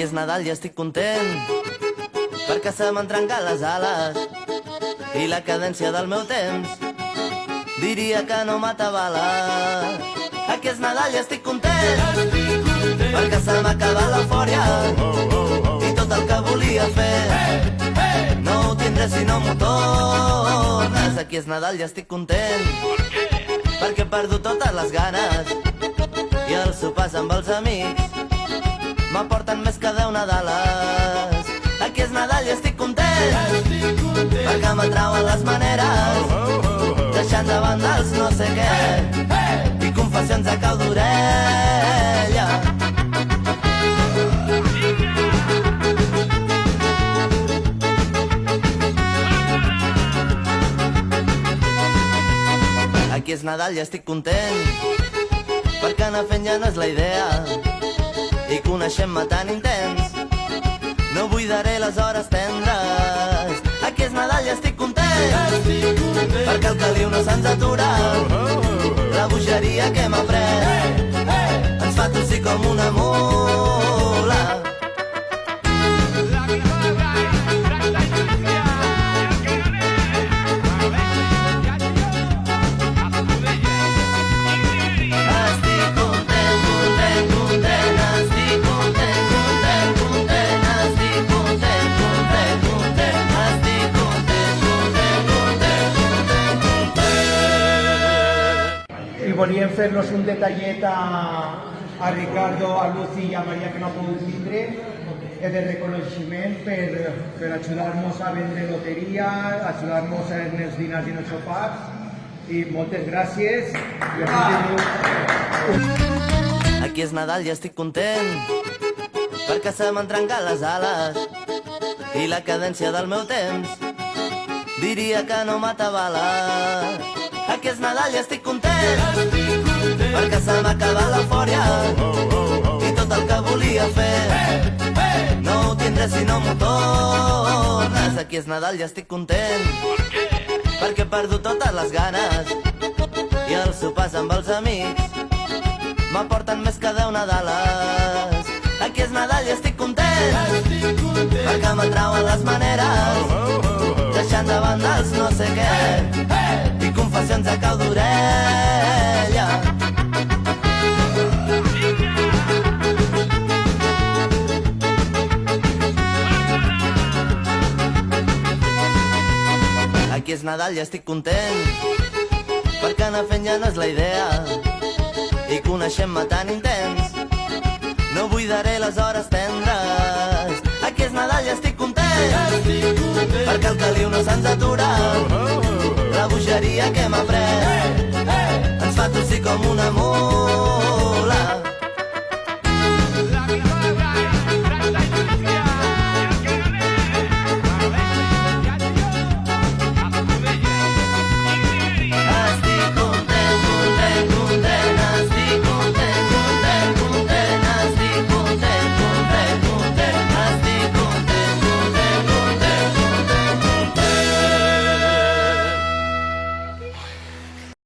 és Nadal i estic content perquè se m'han trencat les ales i la cadència del meu temps diria que no m'atabala. Aquí és Nadal i estic content perquè se m'ha acabat l'eufòria i tot el que volia fer no ho tindré si no m'ho tornes. Aquí és Nadal i estic content perquè he perdut totes les ganes i els sopars amb els amics m'aporten més que 10 Nadales. Aquí és Nadal i estic content perquè m'atrauen les maneres deixant de banda els no sé què i confessions a cau d'orella. Aquí és Nadal i estic content perquè anar fent ja no és la idea i coneixent-me tan intens no buidaré les hores tendres. Aquí és Nadal i estic content perquè el caliu no se'ns atura, la bogeria que hem après ens fa tossir com una mula. Volíem fer-los un detallet a Ricardo, a Lucy i a Maria que no ha pogut vindre de reconeixement per ajudar-nos a vendre loteria, ajudar-nos en els dinars i en els sopars i moltes gràcies. Aquí és Nadal i estic content perquè se m'han trencat les ales i la cadència del meu temps diria que no m'atabala. Aquí és Nadal i estic content perquè se m'ha acabat l'eufòria i tot el que volia fer no ho tindré si no m'ho tornes. Aquí és Nadal i estic content perquè he perdut totes les ganes i els sopars amb els amics m'aporten més que 10 Nadales. Aquí és Nadal i estic content perquè m'atrauen les maneres deixant de banda els no sé què i confessions a cau d'orella. Aquí és Nadal i estic content perquè anar fent ja no és la idea i coneixent-me tan intens no buidaré les hores tendres. Aquí és Nadal i estic content perquè el caliu no se'ns atura, la bogeria que hem après ens fa tossir com una mula.